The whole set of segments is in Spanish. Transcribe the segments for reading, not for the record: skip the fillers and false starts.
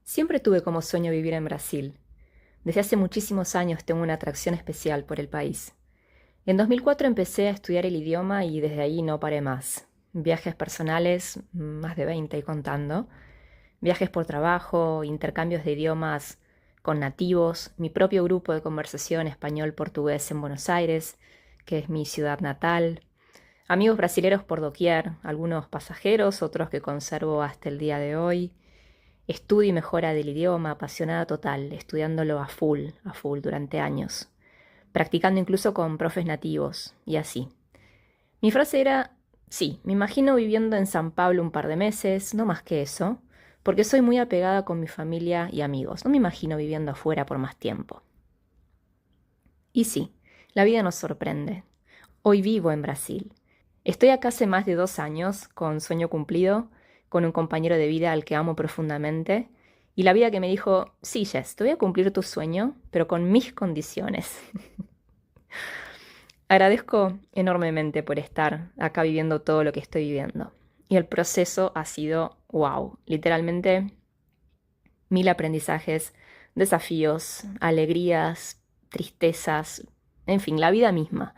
Siempre tuve como sueño vivir en Brasil. Desde hace muchísimos años tengo una atracción especial por el país. En 2004 empecé a estudiar el idioma y desde ahí no paré más. Viajes personales, más de 20 y contando. Viajes por trabajo, intercambios de idiomas con nativos, mi propio grupo de conversación español-portugués en Buenos Aires, que es mi ciudad natal. Amigos brasileros por doquier, algunos pasajeros, otros que conservo hasta el día de hoy. Estudio y mejora del idioma, apasionada total, estudiándolo a full durante años, practicando incluso con profes nativos y así. Mi frase era, sí, me imagino viviendo en San Pablo un par de meses, no más que eso, porque soy muy apegada con mi familia y amigos, no me imagino viviendo afuera por más tiempo. Y sí, la vida nos sorprende. Hoy vivo en Brasil. Estoy acá hace más de 2 años, con sueño cumplido, con un compañero de vida al que amo profundamente, y la vida que me dijo, sí, Jess, te voy a cumplir tu sueño, pero con mis condiciones. Agradezco enormemente por estar acá viviendo todo lo que estoy viviendo. Y el proceso ha sido wow, literalmente 1000 aprendizajes, desafíos, alegrías, tristezas, en fin, la vida misma.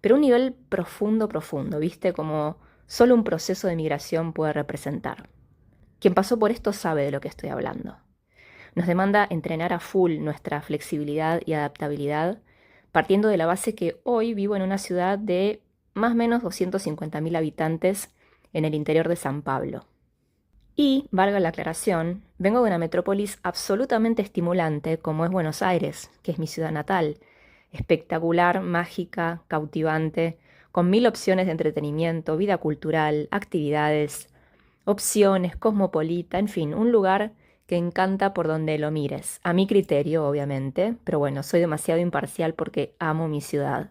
Pero a un nivel profundo, profundo, ¿viste? Como solo un proceso de migración puede representar. Quien pasó por esto sabe de lo que estoy hablando. Nos demanda entrenar a full nuestra flexibilidad y adaptabilidad, partiendo de la base que hoy vivo en una ciudad de más o menos 250.000 habitantes en el interior de San Pablo. Y, valga la aclaración, vengo de una metrópolis absolutamente estimulante como es Buenos Aires, que es mi ciudad natal, espectacular, mágica, cautivante, con 1000 opciones de entretenimiento, vida cultural, actividades, opciones, cosmopolita, en fin, un lugar que encanta por donde lo mires. A mi criterio, obviamente, pero bueno, soy demasiado imparcial porque amo mi ciudad.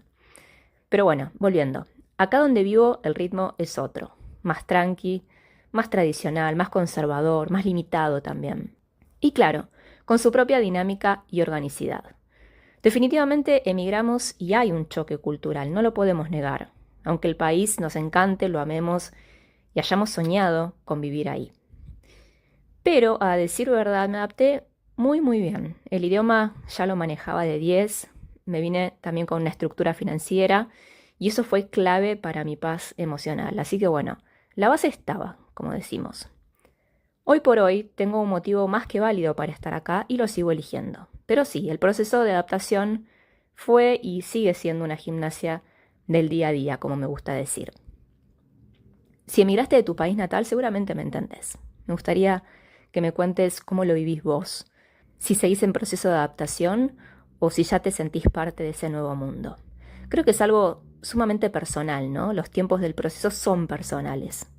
Pero bueno, volviendo. Acá donde vivo el ritmo es otro, más tranqui, más tradicional, más conservador, más limitado también. Y claro, con su propia dinámica y organicidad. Definitivamente emigramos y hay un choque cultural, no lo podemos negar, aunque el país nos encante, lo amemos y hayamos soñado con vivir ahí. Pero, a decir verdad, me adapté muy bien. El idioma ya lo manejaba de 10, me vine también con una estructura financiera y eso fue clave para mi paz emocional. Así que bueno, la base estaba, como decimos. Hoy por hoy tengo un motivo más que válido para estar acá y lo sigo eligiendo. Pero sí, el proceso de adaptación fue y sigue siendo una gimnasia del día a día, como me gusta decir. Si emigraste de tu país natal, seguramente me entendés. Me gustaría que me cuentes cómo lo vivís vos, si seguís en proceso de adaptación o si ya te sentís parte de ese nuevo mundo. Creo que es algo sumamente personal, ¿no? Los tiempos del proceso son personales.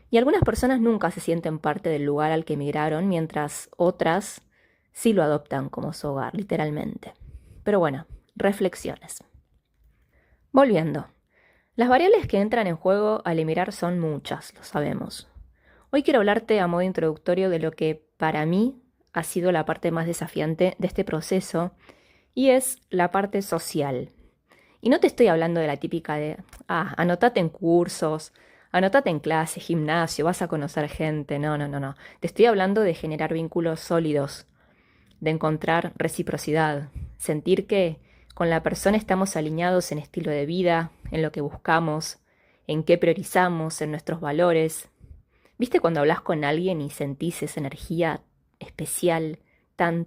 Y algunas personas nunca se sienten parte del lugar al que emigraron, mientras otras sí lo adoptan como su hogar, literalmente. Pero bueno, reflexiones. Volviendo. Las variables que entran en juego al emigrar son muchas, lo sabemos. Hoy quiero hablarte a modo introductorio de lo que para mí ha sido la parte más desafiante de este proceso y es la parte social. Y no te estoy hablando de la típica de, anotate en cursos, anotate en clases, gimnasio, vas a conocer gente. No. Te estoy hablando de generar vínculos sólidos, de encontrar reciprocidad, sentir que con la persona estamos alineados en estilo de vida, en lo que buscamos, en qué priorizamos, en nuestros valores. ¿Viste cuando hablas con alguien y sentís esa energía especial, tan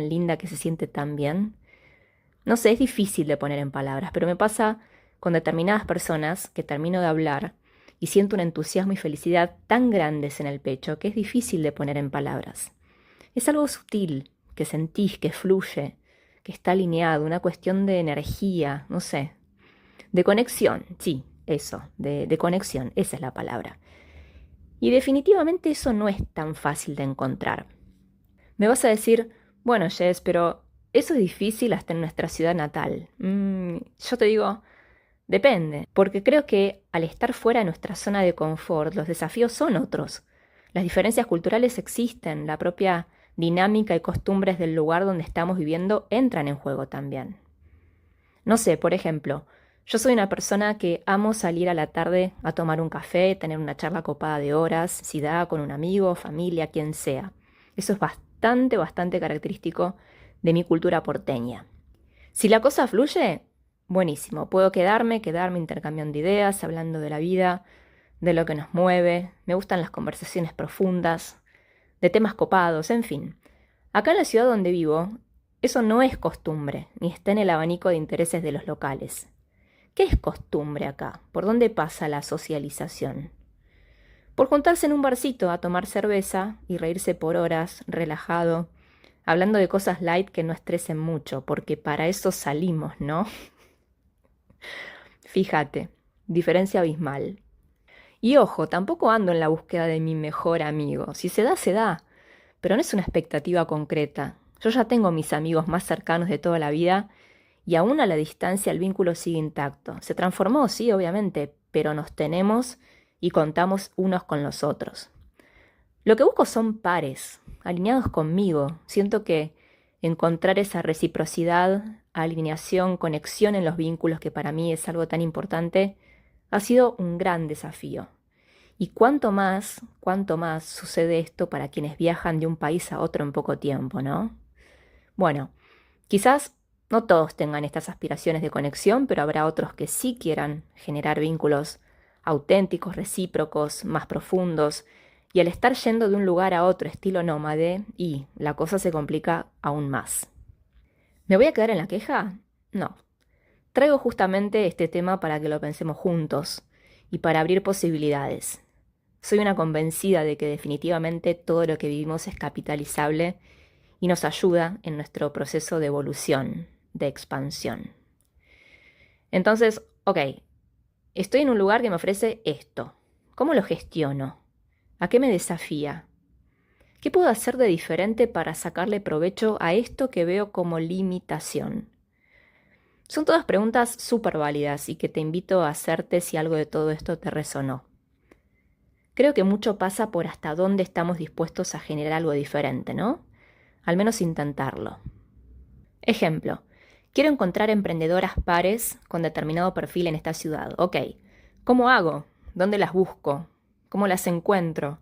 linda que se siente tan bien? No sé, es difícil de poner en palabras, pero me pasa con determinadas personas que termino de hablar y siento un entusiasmo y felicidad tan grandes en el pecho que es difícil de poner en palabras. Es algo sutil, que sentís, que fluye, que está alineado, una cuestión de energía, no sé, de conexión, sí, eso, de conexión, esa es la palabra. Y definitivamente eso no es tan fácil de encontrar. Me vas a decir, bueno, Jess, pero eso es difícil hasta en nuestra ciudad natal. Yo te digo, depende, porque creo que al estar fuera de nuestra zona de confort, los desafíos son otros. Las diferencias culturales existen, la propia dinámica y costumbres del lugar donde estamos viviendo entran en juego también. No sé, por ejemplo, yo soy una persona que amo salir a la tarde a tomar un café, tener una charla copada de horas, si da, con un amigo, familia, quien sea. Eso es bastante característico de mi cultura porteña. Si la cosa fluye, buenísimo, puedo quedarme intercambiando ideas, hablando de la vida, de lo que nos mueve, me gustan las conversaciones profundas, de temas copados, en fin. Acá en la ciudad donde vivo, eso no es costumbre, ni está en el abanico de intereses de los locales. ¿Qué es costumbre acá? ¿Por dónde pasa la socialización? Por juntarse en un barcito a tomar cerveza y reírse por horas, relajado, hablando de cosas light que no estresen mucho, porque para eso salimos, ¿no? Fíjate, diferencia abismal. Y ojo, tampoco ando en la búsqueda de mi mejor amigo. Si se da, se da, pero no es una expectativa concreta. Yo ya tengo mis amigos más cercanos de toda la vida y aún a la distancia el vínculo sigue intacto. Se transformó, sí, obviamente, pero nos tenemos y contamos unos con los otros. Lo que busco son pares, alineados conmigo. Siento que encontrar esa reciprocidad, alineación, conexión en los vínculos, que para mí es algo tan importante, ha sido un gran desafío. Y cuánto más sucede esto para quienes viajan de un país a otro en poco tiempo, ¿no? Bueno, quizás no todos tengan estas aspiraciones de conexión, pero habrá otros que sí quieran generar vínculos auténticos, recíprocos, más profundos, y al estar yendo de un lugar a otro estilo nómade, y la cosa se complica aún más. ¿Me voy a quedar en la queja? No. Traigo justamente este tema para que lo pensemos juntos y para abrir posibilidades. Soy una convencida de que definitivamente todo lo que vivimos es capitalizable y nos ayuda en nuestro proceso de evolución, de expansión. Entonces, estoy en un lugar que me ofrece esto. ¿Cómo lo gestiono? ¿A qué me desafía? ¿Qué puedo hacer de diferente para sacarle provecho a esto que veo como limitación? Son todas preguntas súper válidas y que te invito a hacerte si algo de todo esto te resonó. Creo que mucho pasa por hasta dónde estamos dispuestos a generar algo diferente, ¿no? Al menos intentarlo. Ejemplo, quiero encontrar emprendedoras pares con determinado perfil en esta ciudad. ¿Cómo hago? ¿Dónde las busco? ¿Cómo las encuentro?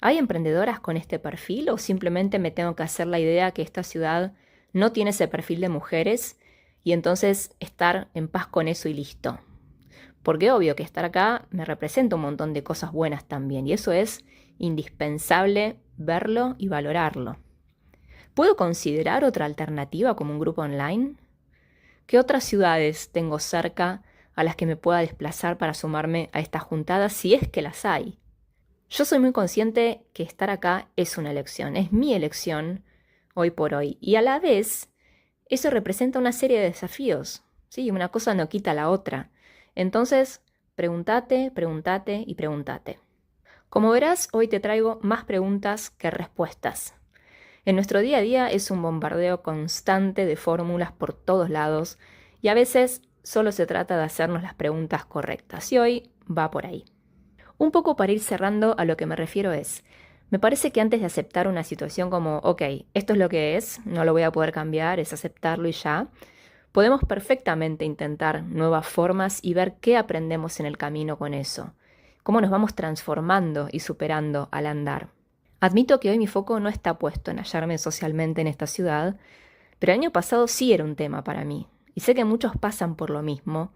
¿Hay emprendedoras con este perfil o simplemente me tengo que hacer la idea que esta ciudad no tiene ese perfil de mujeres y entonces estar en paz con eso y listo? Porque obvio que estar acá me representa un montón de cosas buenas también y eso es indispensable verlo y valorarlo. ¿Puedo considerar otra alternativa como un grupo online? ¿Qué otras ciudades tengo cerca a las que me pueda desplazar para sumarme a estas juntadas si es que las hay? Yo soy muy consciente que estar acá es una elección, es mi elección hoy por hoy. Y a la vez, eso representa una serie de desafíos. Sí, una cosa no quita la otra. Entonces, pregúntate y pregúntate. Como verás, hoy te traigo más preguntas que respuestas. En nuestro día a día es un bombardeo constante de fórmulas por todos lados y a veces solo se trata de hacernos las preguntas correctas. Y hoy va por ahí. Un poco para ir cerrando, a lo que me refiero es, me parece que antes de aceptar una situación como, esto es lo que es, no lo voy a poder cambiar, es aceptarlo y ya, podemos perfectamente intentar nuevas formas y ver qué aprendemos en el camino con eso, cómo nos vamos transformando y superando al andar. Admito que hoy mi foco no está puesto en hallarme socialmente en esta ciudad, pero el año pasado sí era un tema para mí, y sé que muchos pasan por lo mismo,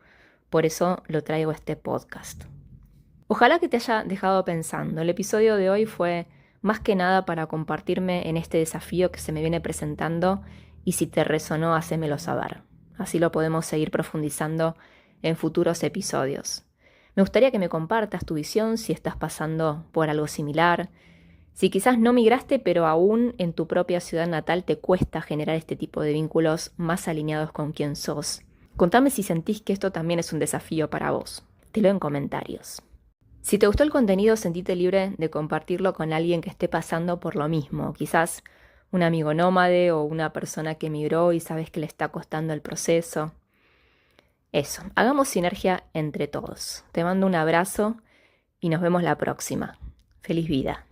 por eso lo traigo a este podcast. Ojalá que te haya dejado pensando. El episodio de hoy fue más que nada para compartirme en este desafío que se me viene presentando y si te resonó, hacémelo saber. Así lo podemos seguir profundizando en futuros episodios. Me gustaría que me compartas tu visión si estás pasando por algo similar, si quizás no migraste pero aún en tu propia ciudad natal te cuesta generar este tipo de vínculos más alineados con quien sos. Contame si sentís que esto también es un desafío para vos. Te leo en comentarios. Si te gustó el contenido, sentite libre de compartirlo con alguien que esté pasando por lo mismo. Quizás un amigo nómade o una persona que emigró y sabes que le está costando el proceso. Eso, hagamos sinergia entre todos. Te mando un abrazo y nos vemos la próxima. Feliz vida.